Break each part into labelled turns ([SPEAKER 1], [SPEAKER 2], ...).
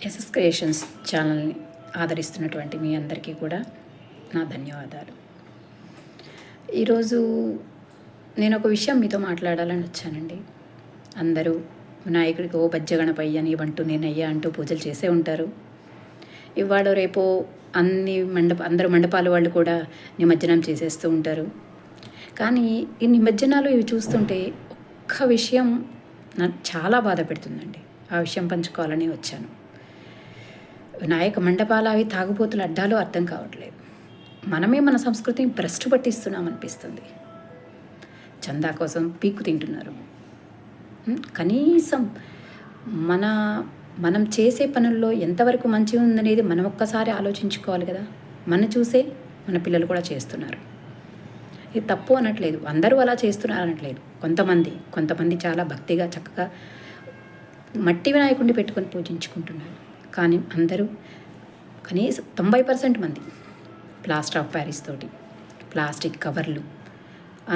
[SPEAKER 1] SS creations ఛానల్ని ఆదరిస్తున్నటువంటి మీ అందరికీ కూడా నా ధన్యవాదాలు. ఈరోజు నేను ఒక విషయం మీతో మాట్లాడాలని వచ్చానండి. అందరూ వినాయకుడికి ఓ బజ్జ గణపయ్య అని ఇవంటూ నేనయ్యా అంటూ పూజలు చేసే ఉంటారు. ఇవాళ రేపో అందరూ మండపాల వాళ్ళు కూడా నిమజ్జనం చేసేస్తూ ఉంటారు. కానీ ఈ నిమజ్జనాలు ఇవి చూస్తుంటే ఒక్క విషయం నాకు చాలా బాధ పెడుతుందండి. ఆ విషయం పంచుకోవాలని వచ్చాను. వినాయక మండపాలు అవి తాగుబోతుల అడ్డాలో అర్థం కావట్లేదు. మనమే మన సంస్కృతిని భ్రష్టు పట్టిస్తున్నాం అనిపిస్తుంది. చందా కోసం పీక్కు తింటున్నారు. కనీసం మనం చేసే పనుల్లో ఎంతవరకు మంచి ఉందనేది మనం ఒక్కసారి ఆలోచించుకోవాలి కదా. మనం చూసే మన పిల్లలు కూడా చేస్తున్నారు. ఇది తప్పు అనట్లేదు, అందరూ అలా చేస్తున్నారు అనట్లేదు. కొంతమంది చాలా భక్తిగా చక్కగా మట్టి వినాయకుడిని పెట్టుకొని పూజించుకుంటున్నారు. కానీ అందరూ కనీసం 90% మంది ప్లాస్టర్ ఆఫ్ ప్యారిస్ తోటి ప్లాస్టిక్ కవర్లు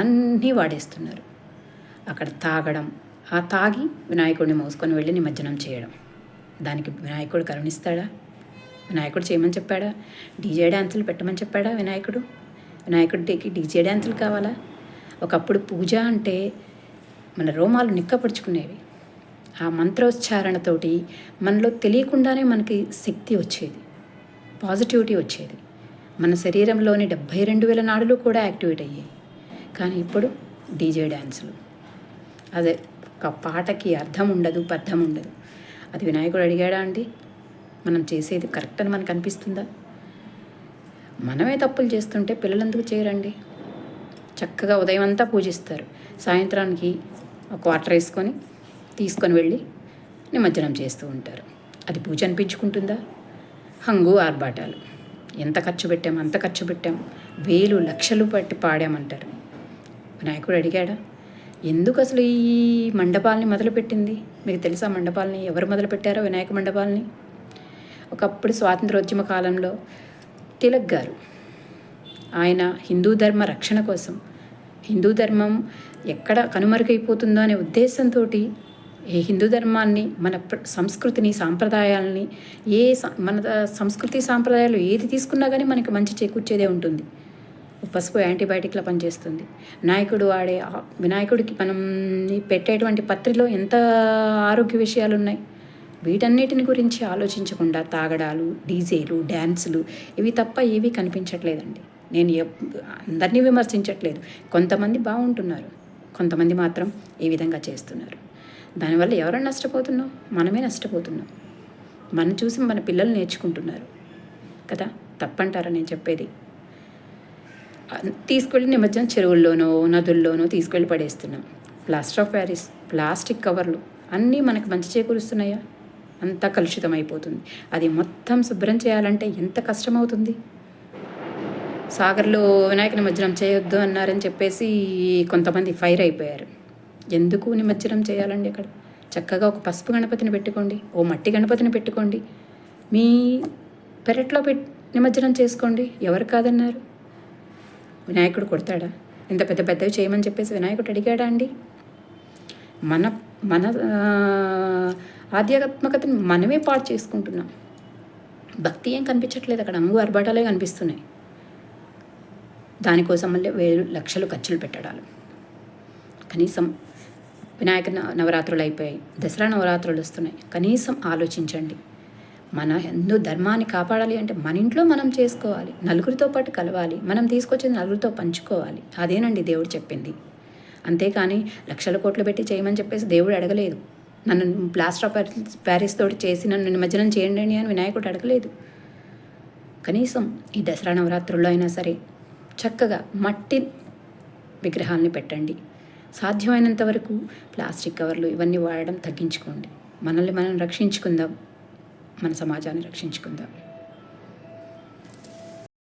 [SPEAKER 1] అన్నీ వాడేస్తున్నారు. అక్కడ తాగడం, ఆ తాగి వినాయకుడిని మోసుకొని వెళ్ళి నిమజ్జనం చేయడం. దానికి వినాయకుడు కరుణిస్తాడా? వినాయకుడు చేయమని చెప్పాడా? డీజే డ్యాన్సులు పెట్టమని చెప్పాడా? వినాయకుడికి డీజే డ్యాన్సులు కావాలా? ఒకప్పుడు పూజ అంటే మన రోమాలు నిక్కపరుచుకునేవి. ఆ మంత్రోచ్చారణతోటి మనలో తెలియకుండానే మనకి శక్తి వచ్చేది, పాజిటివిటీ వచ్చేది. మన శరీరంలోని 72,000 నాడులు కూడా యాక్టివేట్ అయ్యాయి. కానీ ఇప్పుడు డీజే డ్యాన్సులు, అదే ఒక పాటకి అర్థం ఉండదు, పర్థం ఉండదు. అది వినాయకుడు అడిగాడా అండి? మనం చేసేది కరెక్ట్ అని మనకు అనిపిస్తుందా? మనమే తప్పులు చేస్తుంటే పిల్లలందుకు చేయరండి. చక్కగా ఉదయం అంతా పూజిస్తారు, సాయంత్రానికి ఒక వాటర్ వేసుకొని తీసుకొని వెళ్ళి నిమజ్జనం చేస్తూ ఉంటారు. అది పూజ అనిపించుకుంటుందా? హంగు ఆర్భాటాలు. ఎంత ఖర్చు పెట్టాం, అంత ఖర్చు పెట్టాం, వేలు లక్షలు పట్టి పాడామంటారు. వినాయకుడు అడిగాడా? ఎందుకు అసలు ఈ మండపాలని మొదలుపెట్టింది? మీకు తెలుసా మండపాలని ఎవరు మొదలుపెట్టారో? వినాయక మండపాలని ఒకప్పుడు స్వాతంత్రోద్యమ కాలంలో తిలక్ గారు, ఆయన హిందూ ధర్మ రక్షణ కోసం, హిందూ ధర్మం ఎక్కడ కనుమరుగైపోతుందో అనే ఉద్దేశంతో ఈ హిందూ ధర్మాన్ని, మన సంస్కృతిని, సాంప్రదాయాలని, మన సంస్కృతి సాంప్రదాయాలు ఏది తీసుకున్నా కానీ మనకి మంచి చేకూర్చేదే ఉంటుంది. పసుపు యాంటీబయాటిక్లా పనిచేస్తుంది. వినాయకుడికి మనం పెట్టేటువంటి పత్రిలో ఎంత ఆరోగ్య విషయాలు ఉన్నాయి. వీటన్నిటిని గురించి ఆలోచించకుండా తాగడాలు, డీజేలు, డ్యాన్సులు ఇవి తప్ప ఏవి కనిపించట్లేదండి. నేను అందరినీ విమర్శించట్లేదు. కొంతమంది బాగుంటున్నారు, కొంతమంది మాత్రం ఈ విధంగా చేస్తున్నారు. దానివల్ల ఎవరైనా నష్టపోతున్నాం? మనమే నష్టపోతున్నాం. మనం చూసి మన పిల్లలు నేర్చుకుంటున్నారు కదా. తప్పంటారా నేను చెప్పేది? తీసుకెళ్ళి నిమజ్జనం చెరువుల్లోనో నదుల్లోనో తీసుకెళ్ళి పడేస్తున్నాం. ప్లాస్టర్ ఆఫ్ ప్యారిస్, ప్లాస్టిక్ కవర్లు అన్నీ మనకు మంచి చేకూరుస్తున్నాయా? అంతా కలుషితం అయిపోతుంది. అది మొత్తం శుభ్రం చేయాలంటే ఎంత కష్టమవుతుంది. సాగర్లో వినాయక నిమజ్జనం చేయొద్దు అన్నారని చెప్పేసి కొంతమంది ఫైర్ అయిపోయారు. ఎందుకు నిమజ్జనం చేయాలండి? అక్కడ చక్కగా ఒక పసుపు గణపతిని పెట్టుకోండి, ఓ మట్టి గణపతిని పెట్టుకోండి, మీ పెరట్లో నిమజ్జనం చేసుకోండి. ఎవరు కాదన్నారు? వినాయకుడు కొడతాడా? ఇంత పెద్దవి చేయమని చెప్పేసి వినాయకుడు అడిగాడా అండి? మన ఆధ్యాత్మికతని మనమే పాడు చేసుకుంటున్నాం. భక్తి ఏం కనిపించట్లేదు అక్కడ, అంగు ఆర్భాటాలే కనిపిస్తున్నాయి. దానికోసం మళ్ళీ వేలు లక్షలు ఖర్చులు పెట్టడాలు. కనీసం వినాయక నవరాత్రులు అయిపోయాయి, దసరా నవరాత్రులు వస్తున్నాయి. కనీసం ఆలోచించండి. మన హిందూ ధర్మాన్ని కాపాడాలి అంటే మన ఇంట్లో మనం చేసుకోవాలి, నలుగురితో పాటు కలవాలి, మనం తీసుకొచ్చింది నలుగురితో పంచుకోవాలి. అదేనండి దేవుడు చెప్పింది. అంతేకాని లక్షల కోట్లు పెట్టి చేయమని చెప్పేసి దేవుడు అడగలేదు. నన్ను ప్లాస్టర్ ఆఫ్ ప్యారిస్ తోటి చేసి నన్ను నిమజ్జనం చేయండి అని వినాయకుడు అడగలేదు. కనీసం ఈ దసరా నవరాత్రుల్లో అయినా సరే చక్కగా మట్టి విగ్రహాలని పెట్టండి. సాధ్యమైనంత వరకు ప్లాస్టిక్ కవర్లు ఇవన్నీ వాడడం తగ్గించుకోండి. మనల్ని మనం రక్షించుకుందాం, మన సమాజాన్ని రక్షించుకుందాం.